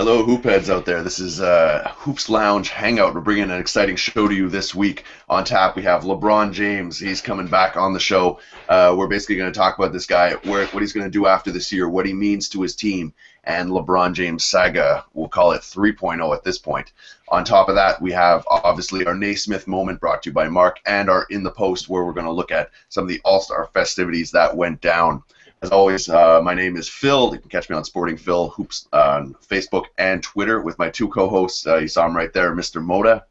Hello, hoopheads out there. This is Hoops Lounge Hangout. We're bringing an exciting show to you this week. On tap, we have LeBron James. He's coming back on the show. We're basically going to talk about this guy, what he's going to do after this year, what he means to his team, and LeBron James saga. We'll call it 3.0 at this point. On top of that, we have obviously our Naismith moment brought to you by Mark and our In the Post, where we're going to look at some of the All-Star festivities that went down. As always, my name is Phil. You can catch me on Sporting Phil Hoops on Facebook and Twitter with my two co-hosts. You saw him right there, Mr. Mota.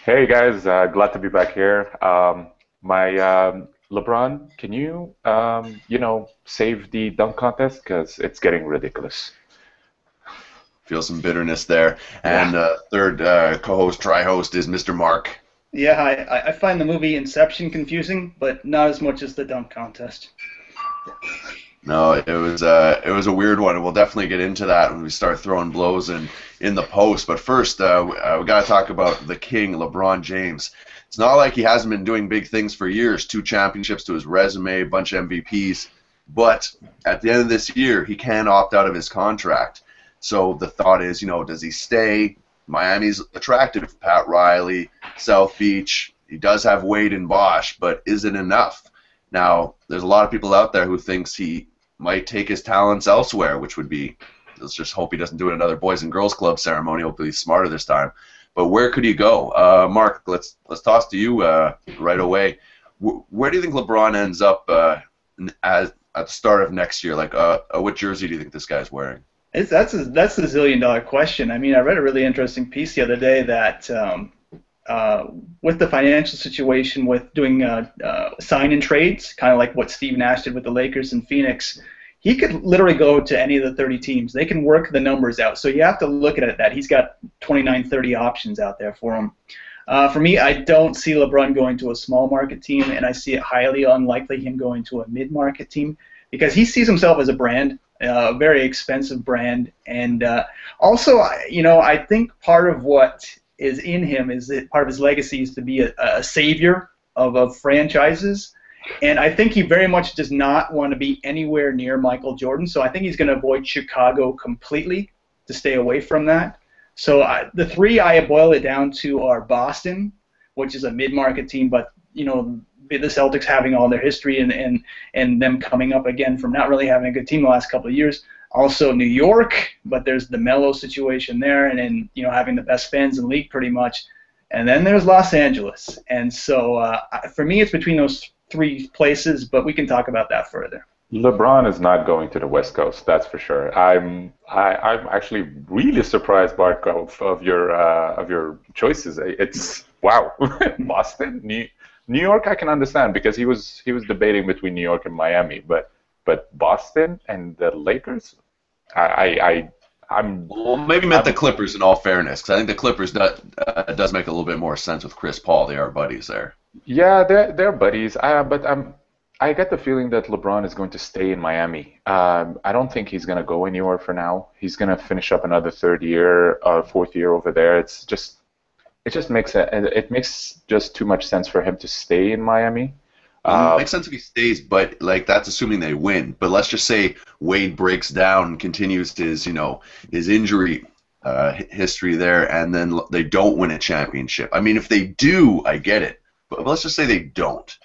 Hey guys, glad to be back here. LeBron, can you save the dunk contest because it's getting ridiculous. Feel some bitterness there. And third co-host, tri-host is Mr. Mark. Yeah, I find the movie Inception confusing, but not as much as the dunk contest. No, it was a weird one, and we'll definitely get into that when we start throwing blows in the post. But first, we got to talk about the king, LeBron James. It's not like he hasn't been doing big things for years. 2 championships to his resume, a bunch of MVPs. But at the end of this year, he can opt out of his contract. So the thought is, does he stay? Miami's attractive. Pat Riley, South Beach. He does have Wade and Bosch, but is it enough? Now, there's a lot of people out there who thinks he might take his talents elsewhere, which would be, let's just hope he doesn't do another Boys and Girls Club ceremony. Hopefully he's smarter this time. But where could he go? Mark, let's toss to you right away. Where do you think LeBron ends up at the start of next year? Like, what jersey do you think this guy's wearing? That's the zillion-dollar question. I mean, I read a really interesting piece the other day that with the financial situation, with doing sign-in trades, kind of like what Steve Nash did with the Lakers and Phoenix, he could literally go to any of the 30 teams. They can work the numbers out. So you have to look at it that he's got 29, 30 options out there for him. For me, I don't see LeBron going to a small market team, and I see it highly unlikely him going to a mid-market team because he sees himself as a brand, a very expensive brand, and also, I think part of what is in him is that part of his legacy is to be a savior of franchises, and I think he very much does not want to be anywhere near Michael Jordan, so I think he's going to avoid Chicago completely to stay away from that. So the 3 I boil it down to are Boston, which is a mid-market team, but the Celtics having all their history and them coming up again from not really having a good team the last couple of years. Also New York, but there's the Melo situation there, and then having the best fans in the league pretty much. And then there's Los Angeles. And so for me, it's between those 3 places, but we can talk about that further. LeBron is not going to the West Coast, that's for sure. I'm actually really surprised, Mark, of your choices. It's wow, Boston, New York. I can understand because he was debating between New York and Miami, but Boston and the Lakers, I'm. Well, maybe meant the Clippers in all fairness, because I think the Clippers does make a little bit more sense with Chris Paul. They are buddies there. Yeah, they're buddies. But I get the feeling that LeBron is going to stay in Miami. I don't think he's going to go anywhere for now. He's going to finish up another 4th year over there. It just makes just too much sense for him to stay in Miami. It makes sense if he stays, but that's assuming they win. But let's just say Wade breaks down and continues his injury history there, and then they don't win a championship. I mean, if they do, I get it. But let's just say they don't.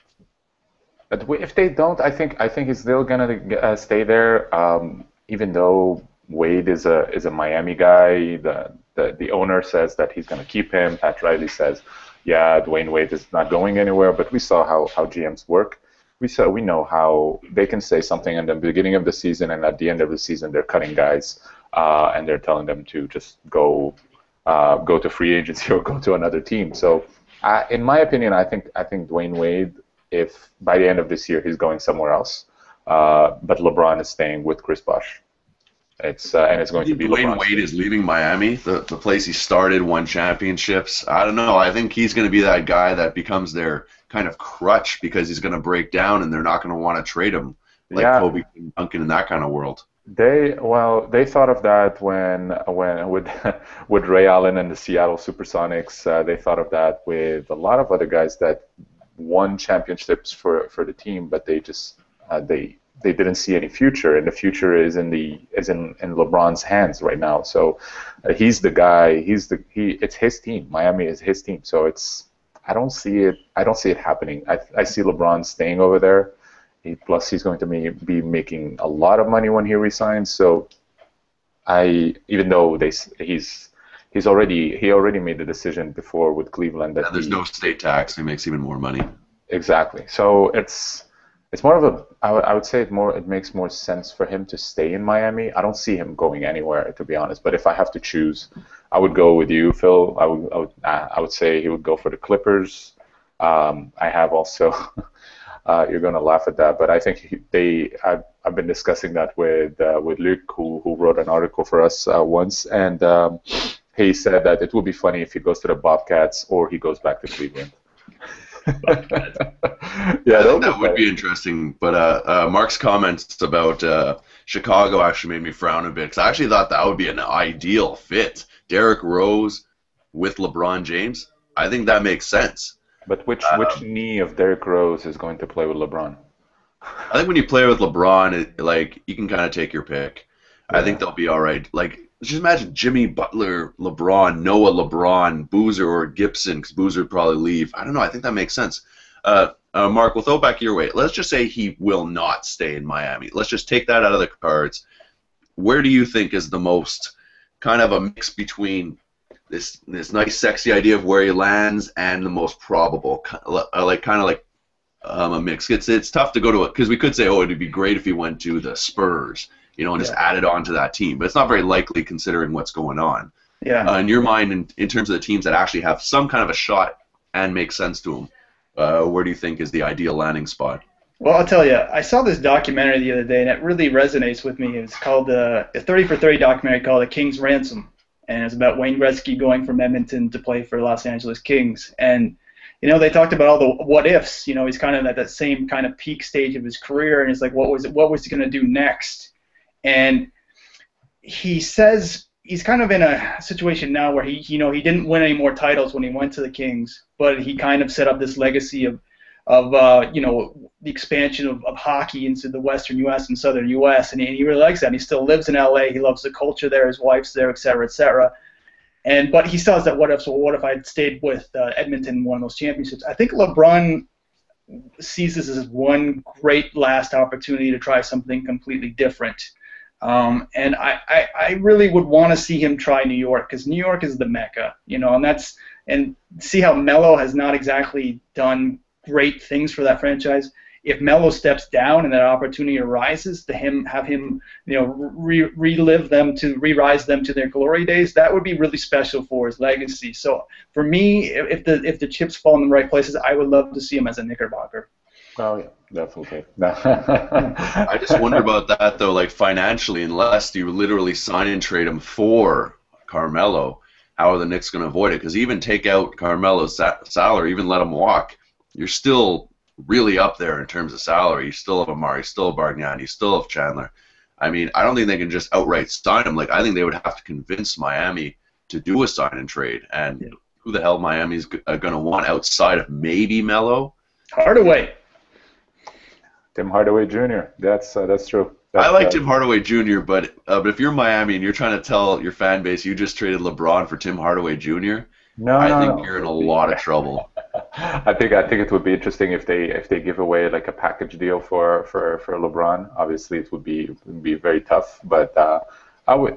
But if they don't, I think he's still gonna stay there. Even though Wade is a Miami guy, the owner says that he's gonna keep him. Pat Riley says, yeah, Dwayne Wade is not going anywhere. But we saw how GMs work. We know how they can say something in the beginning of the season, and at the end of the season they're cutting guys, and they're telling them to just go to free agency or go to another team. So, in my opinion, I think Dwayne Wade, if by the end of this year he's going somewhere else, but LeBron is staying with Chris Bosh. And it's going to be Dwayne Wade is leaving Miami, the place he started, won championships. I don't know. I think he's going to be that guy that becomes their kind of crutch because he's going to break down and they're not going to want to trade him like Kobe and Duncan in that kind of world. They thought of that when with Ray Allen and the Seattle Supersonics. They thought of that with a lot of other guys that won championships for the team, but they they didn't see any future, and the future is in LeBron's hands right now. So he's the guy. It's his team. Miami is his team. So I don't see it happening. I see LeBron staying over there. Plus, he's going to be making a lot of money when he resigns. So even though he already made the decision before with Cleveland that there's no state tax. He makes even more money. Exactly. So it's more of I would say it makes more sense for him to stay in Miami. I don't see him going anywhere, to be honest. But if I have to choose, I would go with you, Phil. I would say he would go for the Clippers. I have also. You're going to laugh at that, but I think I've been discussing that with Luc, who wrote an article for us once, and he said that it would be funny if he goes to the Bobcats or he goes back to Cleveland. Yeah, that would be interesting. But Mark's comments about Chicago actually made me frown a bit, because I actually thought that would be an ideal fit. Derrick Rose with LeBron James. I think that makes sense. But which knee of Derrick Rose is going to play with LeBron? I think when you play with LeBron, you can kind of take your pick. Yeah. I think they'll be all right. Just imagine Jimmy Butler, LeBron, Noah LeBron, Boozer, or Gibson, because Boozer would probably leave. I don't know. I think that makes sense. Mark, we'll throw it back your way. Let's just say he will not stay in Miami. Let's just take that out of the cards. Where do you think is the most kind of a mix between this nice, sexy idea of where he lands and the most probable, a mix? It's tough to go to it, because we could say, oh, it'd be great if he went to the Spurs, and just added on to that team, but it's not very likely considering what's going on. Yeah. In your mind, in terms of the teams that actually have some kind of a shot and make sense to them, where do you think is the ideal landing spot? Well, I'll tell you, I saw this documentary the other day, and it really resonates with me. It's called a 30 for 30 documentary called A King's Ransom. And it's about Wayne Gretsky going from Edmonton to play for Los Angeles Kings. And, they talked about all the what ifs. He's kind of at that same kind of peak stage of his career, and it's like, what was he going to do next? And he says he's kind of in a situation now where he didn't win any more titles when he went to the Kings, but he kind of set up this legacy of the expansion of hockey into the Western U.S. and Southern U.S. and he really likes that. And he still lives in L.A. He loves the culture there. His wife's there, et cetera, et cetera. But he still has that what if. So what if I'd stayed with Edmonton and won those championships? I think LeBron sees this as one great last opportunity to try something completely different. And I really would want to see him try New York, because New York is the Mecca, and see how Melo has not exactly done great things for that franchise. If Melo steps down and that opportunity arises to have him, re-rise them to their glory days, that would be really special for his legacy. So for me, if the chips fall in the right places, I would love to see him as a Knickerbocker. Oh yeah, definitely. I just wonder about that though, financially, unless you literally sign and trade him for Carmelo, how are the Knicks going to avoid it? Because even take out Carmelo's salary, even let him walk, you're still really up there in terms of salary. You still have Amari, you still have Bargnani, you still have Chandler. I mean, I don't think they can just outright sign him. I think they would have to convince Miami to do a sign and trade. And who the hell Miami's going to want outside of maybe Melo? Hardaway. Tim Hardaway Jr. That's true. I like Tim Hardaway Jr., but if you're Miami and you're trying to tell your fan base you just traded LeBron for Tim Hardaway Jr., I think you're in a lot of trouble. I think it would be interesting if they give away a package deal for LeBron. Obviously, it would be very tough, but I would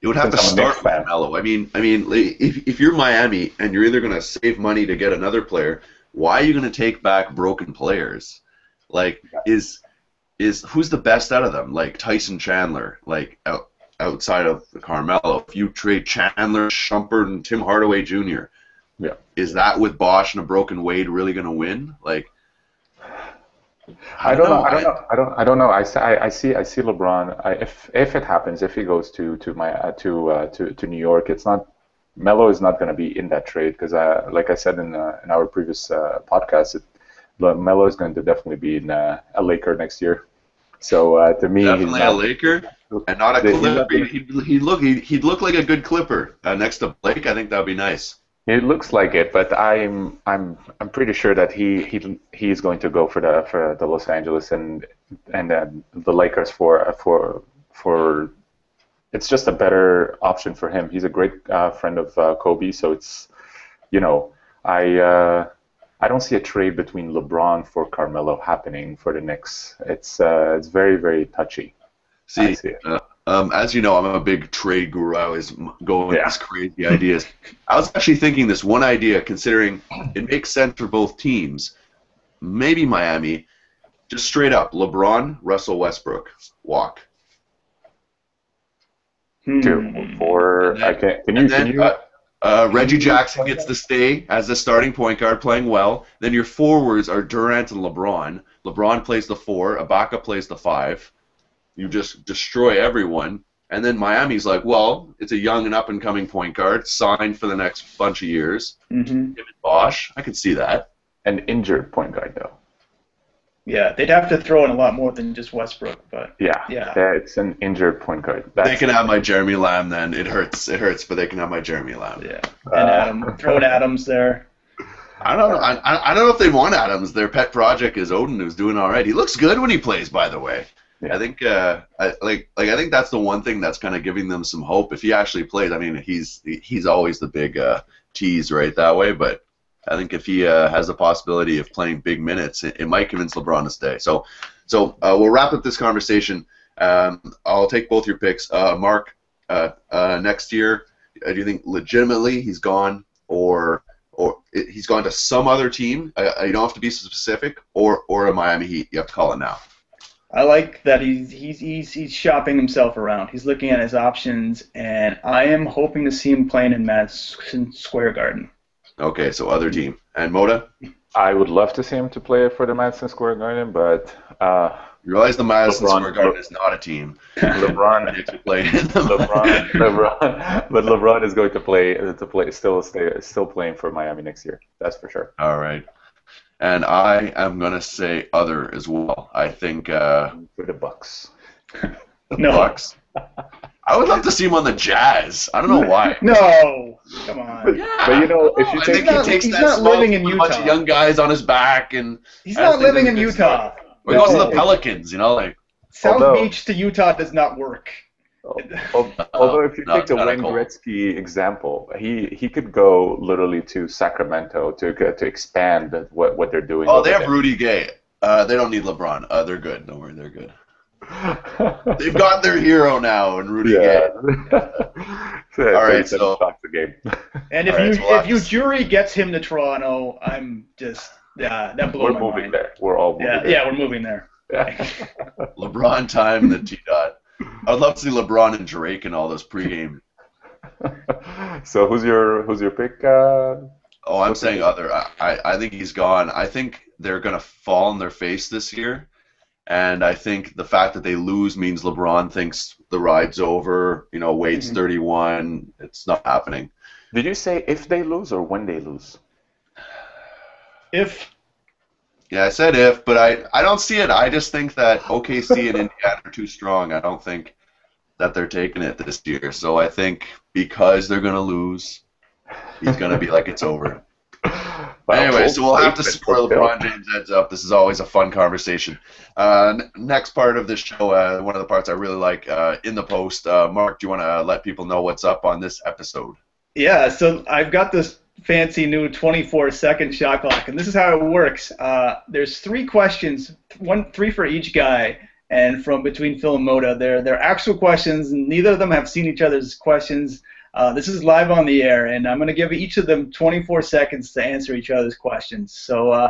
You would have to start with Melo. I mean, if you're Miami and you're either going to save money to get another player, why are you going to take back broken players? Is who's the best out of them? Tyson Chandler, outside of Carmelo. If you trade Chandler, Shumpert, and Tim Hardaway Jr., is that with Bosch and a broken Wade really going to win? I don't know. I see LeBron. If it happens, if he goes to New York, it's not. Melo is not going to be in that trade because, like I said in our previous podcast, Melo is going to definitely be in a Laker next year. So to me, definitely a Laker and not a Clipper. He'd look like a good Clipper next to Blake. I think that would be nice. It looks like it, but I'm pretty sure that he's going to go for the Los Angeles and then the Lakers for it's just a better option for him. He's a great friend of Kobe, so it's you know I don't see a trade between LeBron for Carmelo happening for the Knicks. It's very very touchy. I See, see it. as you know, I'm a big trade guru. I always go with Yeah. these crazy ideas. I was actually thinking this one idea, considering it makes sense for both teams. Maybe Miami, just straight up, LeBron, Russell Westbrook, walk. Two, four. And I then, can't. and then Reggie Jackson gets to stay as the starting point guard, playing well. Then your forwards are Durant and LeBron. LeBron plays the 4, Ibaka plays the 5. You just destroy everyone. And then Miami's like, well, it's a young and up-and-coming point guard, signed for the next bunch of years. Mm-hmm. Him and Bosch, I could see that. An injured point guard though. Yeah, they'd have to throw in a lot more than just Westbrook, but Yeah, Yeah. it's an injured point guard. They can have my Jeremy Lamb then. It hurts, but they can have my Jeremy Lamb. yeah. And throw in Adams there. I don't know. I don't know if they want Adams. Their pet project is Odin, who's doing all right. He looks good when he plays, by the way. Yeah. I think I think that's the one thing that's kind of giving them some hope. If he actually plays, I mean, he's always the big tease right that way. But I think if he has the possibility of playing big minutes, it might convince LeBron to stay. So we'll wrap up this conversation. I'll take both your picks. Mark, next year, do you think legitimately he's gone, or he's gone to some other team? You don't have to be specific, or a Miami Heat. You have to call it now. I like that he's shopping himself around. He's looking at his options, and I am hoping to see him playing in Madison Square Garden. Okay, so other team. And Mota? I would love to see him to play for the Madison Square Garden, but You realize the Madison LeBron- Square Garden is not a team. LeBron, They actually play in them. but LeBron is going to play still playing for Miami next year. That's for sure. All right. And I am going to say other as well. I think For the Bucks. the No. Bucks. I would love to see him on the Jazz. I don't know why. No, come on. But you know, if you I take think he takes he's that not smoke living in with a bunch of Utah. young guys on his back, and He's I not think living that's in a good Utah. start. Or he goes to No. the Pelicans, you know, like. South Although- Beach to Utah does not work. Although if you No, take it's the kinda Wayne cool. Gretzky example, he could go literally to Sacramento to expand what they're doing. Oh, over they have there. Rudy Gay. They don't need LeBron. They're good. Don't worry, they're good. They've got their hero now, and Rudy Gay. Yeah. All right, so- talk the game. And if All right, you so we'll if you jury gets him to Toronto, I'm just that blew We're my moving mind. there. We're all moving Yeah, there. yeah, we're moving there. Yeah. LeBron time, the T-Dot. I'd love to see LeBron and Drake and all those pregame. So who's your pick? Oh, I'm saying other. I think he's gone. I think they're going to fall on their face this year. And I think the fact that they lose means LeBron thinks the ride's over. You know, Wade's 31. It's not happening. Did you say if they lose or when they lose? If Yeah, I said if, but I don't see it. I just think that OKC and Indiana are too strong. I don't think that they're taking it this year. So I think because they're going to lose, he's going to be like, it's over. Well, Anyway, so we'll have to Golden see where State LeBron James ends up. This is always a fun conversation. Next part of this show, one of the parts I really like, in the post. Mark, do you want to let people know what's up on this episode? Yeah, so I've got this fancy new 24-second shot clock, and this is how it works. There's 3 questions, 3 for each guy, and from between Phil and Mota, they're actual questions, and neither of them have seen each other's questions. This is live on the air, and I'm going to give each of them 24 seconds to answer each other's questions. So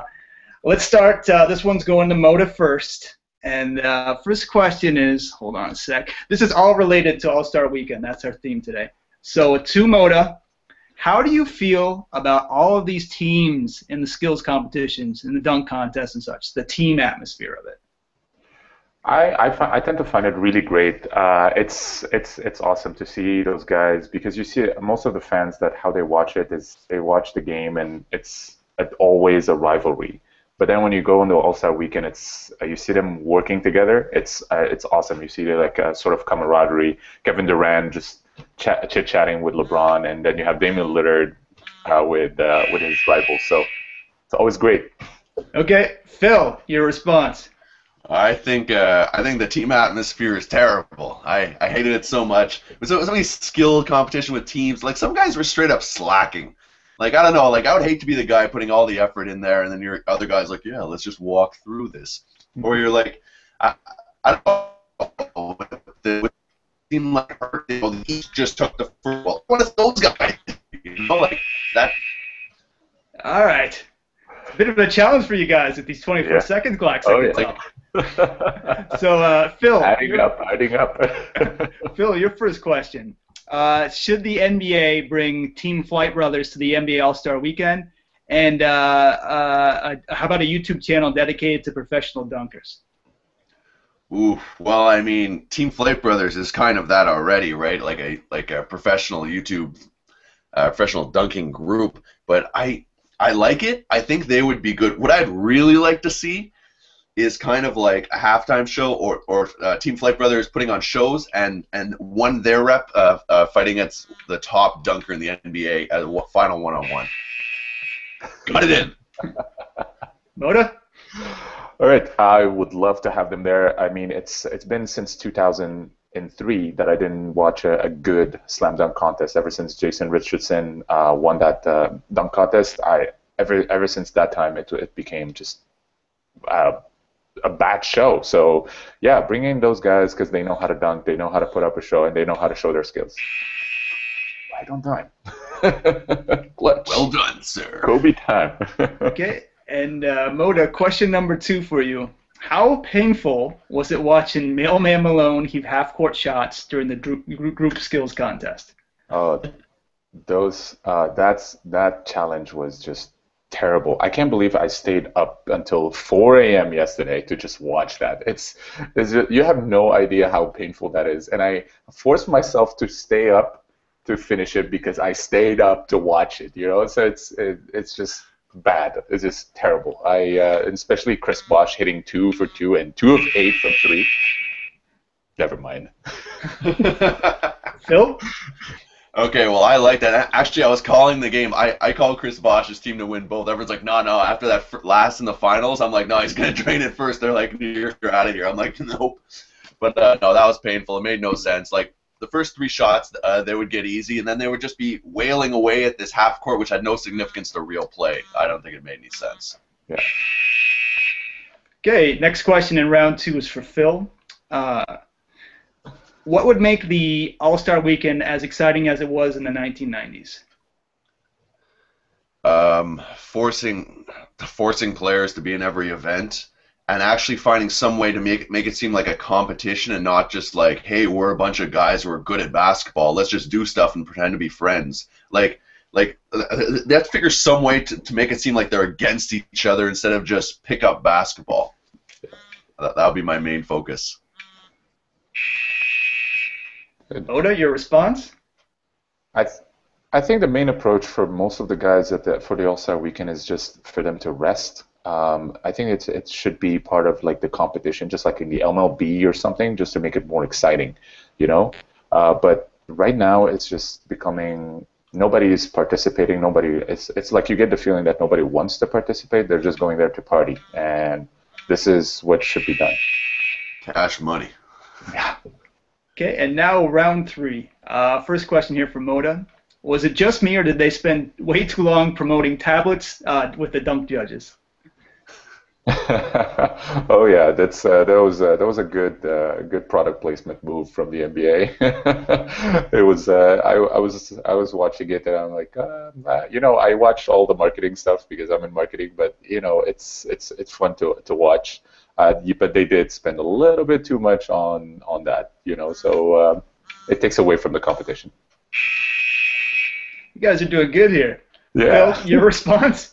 let's start. This one's going to Mota first. And first question is, hold on a sec. This is all related to All-Star Weekend. That's our theme today. So to Mota, how do you feel about all of these teams in the skills competitions, in the dunk contest and such, the team atmosphere of it? I tend to find it really great. It's awesome to see those guys because you see most of the fans that how they watch it is they watch the game and it's always a rivalry. But then when you go into All-Star Weekend, it's you see them working together. It's awesome. You see like a sort of camaraderie. Kevin Durant just chit-chatting with LeBron, and then you have Damian Lillard with his rivals. So it's always great. Okay, Phil, your response. I think the team atmosphere is terrible. I hated it so much. It was so many skill competition with teams. Like some guys were straight up slacking. Like I don't know. Like I would hate to be the guy putting all the effort in there, and then your other guy's like, yeah, let's just walk through this. Or you're like, I don't know. The team like each just took the first. Well, what is those guys? You know, like that. All right. A bit of a challenge for you guys with these 24 second clocks. So, Phil. Adding up. Phil, your first question. Should the NBA bring Team Flight Brothers to the NBA All-Star Weekend? And how about a YouTube channel dedicated to professional dunkers? Ooh, well, I mean, Team Flight Brothers is kind of that already, right? Like a professional YouTube, professional dunking group. But I like it. I think they would be good. What I'd really like to see is kind of like a halftime show or Team Flight Brothers putting on shows and one their rep fighting against the top dunker in the NBA as a final one-on-one. Got it in. Mota? All right, I would love to have them there. I mean, it's been since 2003 that I didn't watch a good slam dunk contest. Ever since Jason Richardson won that dunk contest, ever since that time it became just a bad show. So yeah, bring in those guys because they know how to dunk, they know how to put up a show, and they know how to show their skills. Right on time. Well done, sir. Kobe time. Okay, and Mota, question number 2 for you. How painful was it watching Mailman Malone heave half-court shots during the group skills contest? Oh, that challenge was just terrible. I can't believe I stayed up until 4 a.m. yesterday to just watch that. You have no idea how painful that is, and I forced myself to stay up to finish it because I stayed up to watch it. You know, so it's just bad. It's just terrible. Especially Chris Bosh hitting 2 for 2 and 2 of 8 from 3. Never mind. Phil? Okay, well, I like that. Actually, I was calling the game. I called Chris Bosh's team to win both. Everyone's like, no. After that last in the finals, I'm like, no, he's going to drain it first. They're like, you're out of here. I'm like, nope. But no, that was painful. It made no sense. Like, the first 3 shots, they would get easy, and then they would just be wailing away at this half court, which had no significance to real play. I don't think it made any sense. Yeah. Okay, next question in round 2 is for Phil. What would make the All-Star Weekend as exciting as it was in the 1990s? Forcing players to be in every event and actually finding some way to make it seem like a competition and not just like, hey, we're a bunch of guys who are good at basketball. Let's just do stuff and pretend to be friends. Like they have to figure some way to make it seem like they're against each other instead of just pick up basketball. That would be my main focus. Mota, your response? I think the main approach for most of the guys for the All-Star Weekend is just for them to rest. I think it should be part of like the competition, just like in the MLB or something, just to make it more exciting, you know. But right now it's just becoming nobody is participating. It's like you get the feeling that nobody wants to participate. They're just going there to party, and this is what should be done. Cash money. Yeah. Okay, and now round 3. First question here from Mota. Was it just me, or did they spend way too long promoting tablets with the dunk judges? Oh yeah, that was a good product placement move from the NBA. It was I was watching it and I'm like, you know, I watch all the marketing stuff because I'm in marketing, but you know, it's fun to watch. But they did spend a little bit too much on that, you know, so it takes away from the competition. You guys are doing good here. Yeah. Phil, your response?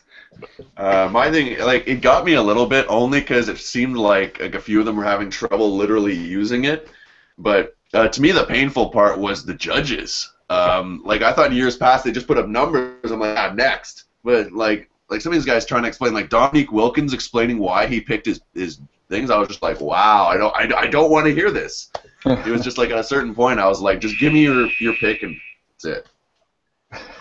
My thing, like, it got me a little bit only because it seemed like a few of them were having trouble literally using it. But to me, the painful part was the judges. Like, I thought in years past they just put up numbers. I'm like, next. But like some of these guys trying to explain, like Dominique Wilkins explaining why he picked his things. I was just like, wow, I don't want to hear this. It was just like at a certain point, I was like, just give me your pick and that's it.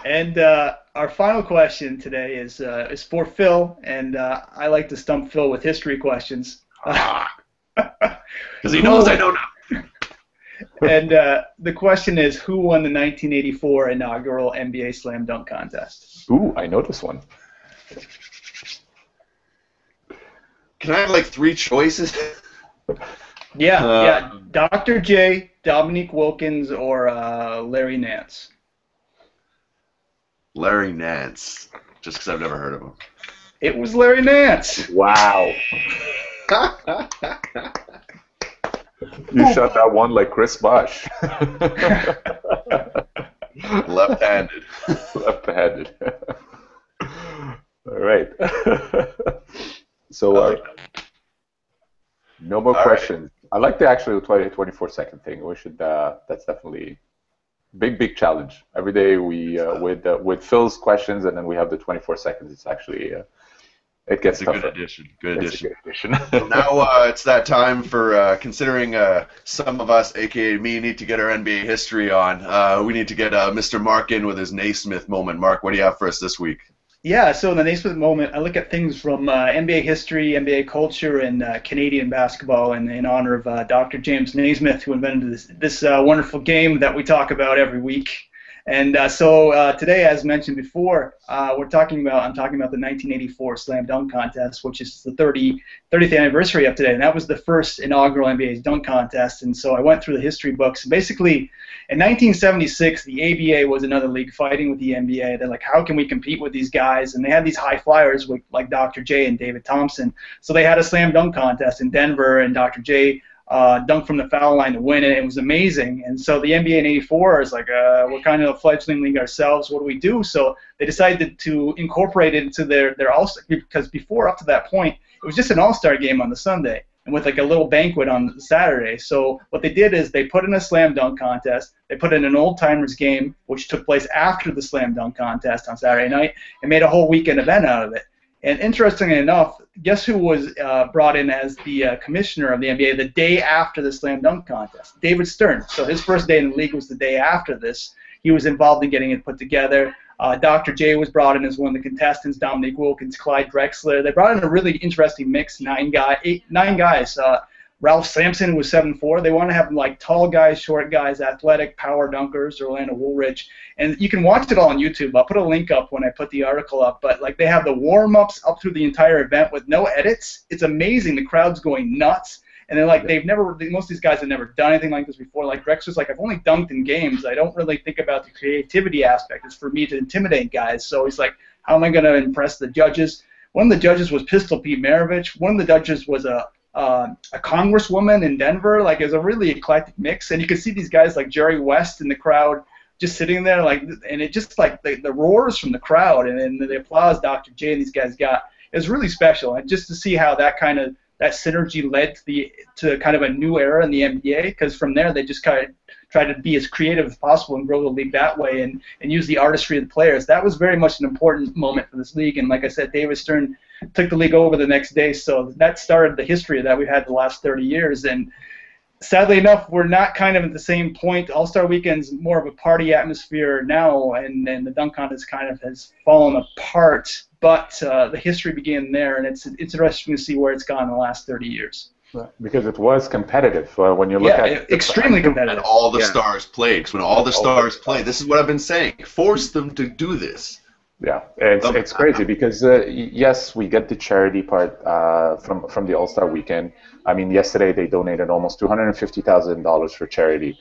And our final question today is for Phil, and I like to stump Phil with history questions. Because he knows I know nothing. And the question is, who won the 1984 inaugural NBA Slam Dunk Contest? Ooh, I know this one. Can I have like 3 choices? Yeah. Dr. J, Dominique Wilkins, or Larry Nance? Larry Nance, just because I've never heard of him. It was Larry Nance. Wow. You shot that one like Chris Bosh. Left-handed. Left-handed. All right. So, no more questions. Right. I like the actual 24-second thing. We should. That's definitely big challenge. Every day we with Phil's questions, and then we have the 24 seconds. It's actually it gets tougher. Good addition. Good addition. So now it's that time for considering some of us, aka me, need to get our NBA history on. We need to get Mr. Mark in with his Naismith moment. Mark, what do you have for us this week? Yeah, so in the Naismith moment, I look at things from NBA history, NBA culture, and Canadian basketball in honor of Dr. James Naismith, who invented this wonderful game that we talk about every week. And so today, as mentioned before, I'm talking about the 1984 Slam Dunk Contest, which is the 30th anniversary of today. And that was the first inaugural NBA dunk contest. And so I went through the history books. Basically, in 1976, the ABA was another league fighting with the NBA. They're like, how can we compete with these guys? And they had these high flyers like Dr. J and David Thompson. So they had a slam dunk contest in Denver, and Dr. J dunked from the foul line to win it. It was amazing. And so the NBA in '84 is like, we're kind of a fledgling league ourselves. What do we do? So they decided to incorporate it into their All-Star, because before, up to that point, it was just an All-Star game on the Sunday, and with like a little banquet on the Saturday. So what they did is they put in a slam dunk contest, they put in an old timers game, which took place after the slam dunk contest on Saturday night, and made a whole weekend event out of it. And interestingly enough, guess who was brought in as the commissioner of the NBA the day after the slam dunk contest? David Stern. So his first day in the league was the day after this. He was involved in getting it put together. Dr. J was brought in as one of the contestants, Dominique Wilkins, Clyde Drexler. They brought in a really interesting mix, nine guys. Ralph Sampson was 7'4". They want to have like tall guys, short guys, athletic, power dunkers, Orlando Woolrich. And you can watch it all on YouTube. I'll put a link up when I put the article up. But like they have the warm-ups up through the entire event with no edits. It's amazing. The crowd's going nuts. And they're like, most of these guys have never done anything like this before. Like Drexler's like, I've only dunked in games. I don't really think about the creativity aspect. It's for me to intimidate guys. So he's like, how am I going to impress the judges? One of the judges was Pistol Pete Maravich. One of the judges was a congresswoman in Denver. Like, it was a really eclectic mix. And you could see these guys like Jerry West in the crowd just sitting there, like, and it just like the roars from the crowd and then the applause Dr. J and these guys got. It was really special. And just to see how that synergy led to kind of a new era in the NBA, because from there they just kind of tried to be as creative as possible and grow the league that way and use the artistry of the players. That was very much an important moment for this league. And like I said, David Stern took the league over the next day, so that started the history that we've had the last 30 years. And sadly enough, we're not kind of at the same point. All-Star Weekend's more of a party atmosphere now, and the dunk contest kind of has fallen apart. But the history began there, and it's interesting to see where it's gone in the last 30 years. Right. Because it was competitive. When you look at extremely competitive. And all the stars played. Because when all the stars play, this is what I've been saying. Force them to do this. Yeah, it's crazy because yes, we get the charity part from the All-Star Weekend. I mean, yesterday they donated almost $250,000 for charity,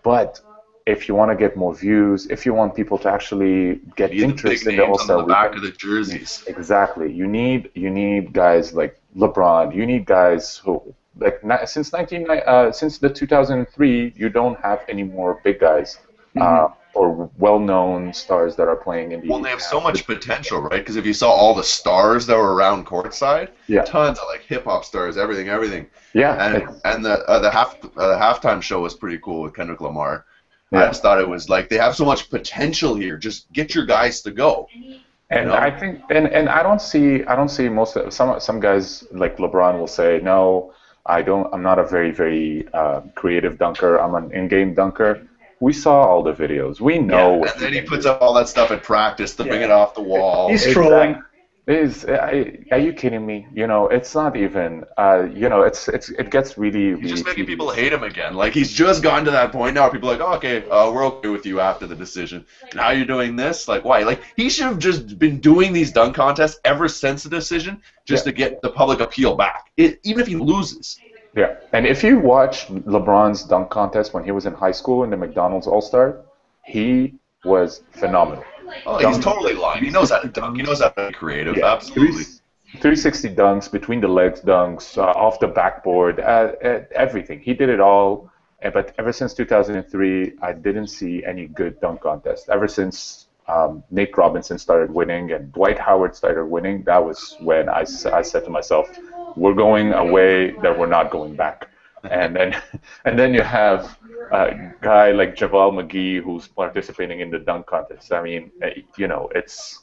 but if you want to get more views, if you want people to actually get interest in the All-Star Weekend, back of the jerseys. Exactly. You need guys like LeBron. You need guys who since the 2003, you don't have any more big guys. Or well-known stars that are playing in the. Well, they have so much potential, right? Because if you saw all the stars that were around courtside, tons of like hip hop stars, everything. Yeah. And the halftime show was pretty cool with Kendrick Lamar. Yeah. I just thought it was like they have so much potential here. Just get your guys to go. And I think, and I don't see most of some guys like LeBron will say, no, I'm not a very creative dunker. I'm an in-game dunker. We saw all the videos. We know. Yeah. What And then he puts up all that stuff at practice to bring it off the wall. He's trolling. Are you kidding me? You know, it's not even. You know, it gets really. He's just making people hate him again. Like, he's just gone to that point now. People are like, oh, okay, we're okay with you after the decision. Now you're doing this? Like, why? Like, he should have just been doing these dunk contests ever since the decision, just to get the public appeal back. Even if he loses. Yeah, and if you watch LeBron's dunk contest when he was in high school in the McDonald's All-Star, he was phenomenal. Oh, he's totally lying. He knows how to dunk. He knows how to be creative. Yeah, absolutely. 360 dunks, between the legs dunks, off the backboard, everything. He did it all. But ever since 2003, I didn't see any good dunk contest. Ever since Nate Robinson started winning and Dwight Howard started winning, that was when I said to myself, we're going away that we're not going back. And then you have a guy like JaVale McGee who's participating in the dunk contest. I mean, you know, it's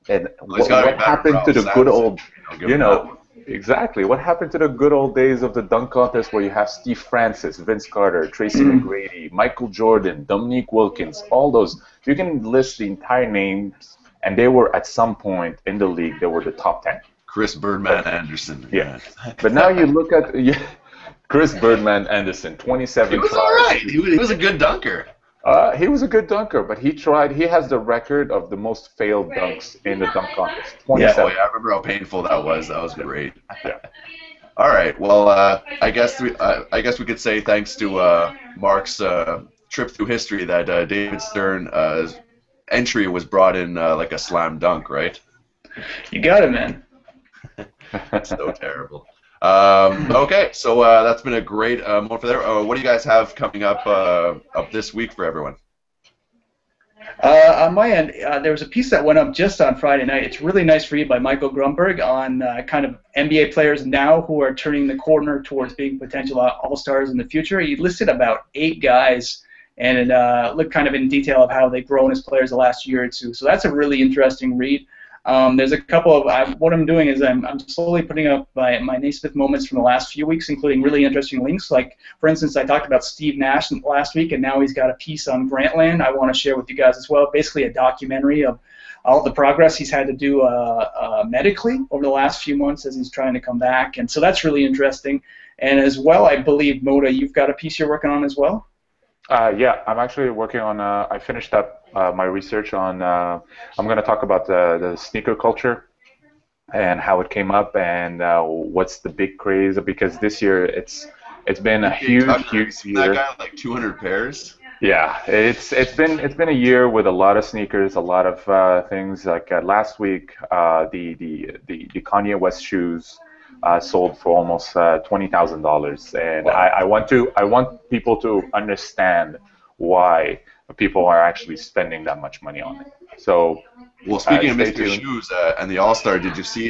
what happened to the good old, you know, exactly. What happened to the good old days of the dunk contest where you have Steve Francis, Vince Carter, Tracy McGrady, Michael Jordan, Dominique Wilkins, all those. You can list the entire names, and they were at some point in the league. They were the top 10. Chris Birdman Anderson. Yeah. But now you look at Chris Birdman Anderson, 27 He was tries. all right. He was a good dunker. He was a good dunker, but he tried. He has the record of the most failed dunks in the dunk contest. 27. Yeah, I remember how painful that was. That was great. Yeah. All right. Well, I guess we could say thanks to Marc's trip through history that David Stern's entry was brought in like a slam dunk, right? You got it, man. So terrible. Okay, so that's been a great moment for there. What do you guys have coming up this week for everyone? On my end, there was a piece that went up just on Friday night. It's really nice for you by Michael Grumberg on kind of NBA players now who are turning the corner towards being potential all-stars in the future. He listed about 8 guys and it looked kind of in detail of how they've grown as players the last year or two. So that's a really interesting read. There's a couple of what I'm doing is I'm slowly putting up my Naismith moments from the last few weeks, including really interesting links. Like, for instance, I talked about Steve Nash last week, and now he's got a piece on Grantland I want to share with you guys as well. Basically, a documentary of all the progress he's had to do medically over the last few months as he's trying to come back, and so that's really interesting. And as well, I believe Mota, you've got a piece you're working on as well. Yeah, I'm actually working on. I finished up my research on. I'm going to talk about the sneaker culture and how it came up and what's the big craze, because this year it's been a huge year. That guy had like 200 pairs. Yeah, it's been a year with a lot of sneakers, a lot of things. Like last week, the Kanye West shoes sold for almost $20,000, and wow. I want people to understand why people are actually spending that much money on it. So, well, speaking of Mr. Shoes and the All-Star, did you see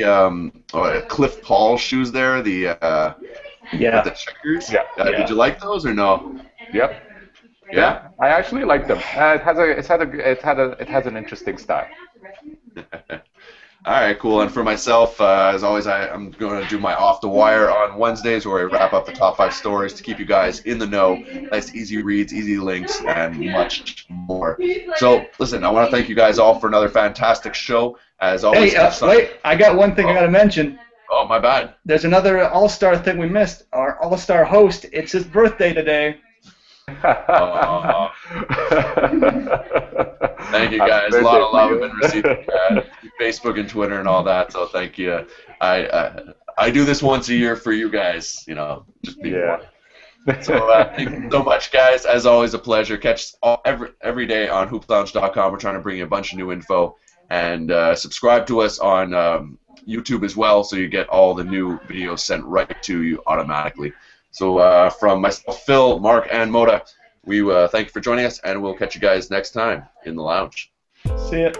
Cliff Paul's shoes there? The checkers. Yeah. Did you like those or no? Yep. Yeah. I actually like them. It has an interesting style. All right, cool. And for myself, as always, I'm going to do my Off the Wire on Wednesdays, where I wrap up the top 5 stories to keep you guys in the know. Nice, easy reads, easy links, and much more. So, listen, I want to thank you guys all for another fantastic show. As always, wait, I got one thing I got to mention. Oh, my bad. There's another All-Star thing we missed. Our All-Star host, it's his birthday today. Thank you guys. A lot of love has been received Facebook and Twitter and all that, so thank you. I do this once a year for you guys, just be more. So thank you so much, guys. As always, a pleasure. Catch us every day on hooplounge.com. We're trying to bring you a bunch of new info, and subscribe to us on YouTube as well, so you get all the new videos sent right to you automatically. So from myself, Phil, Mark, and Mota, we thank you for joining us, and we'll catch you guys next time in the lounge. See ya.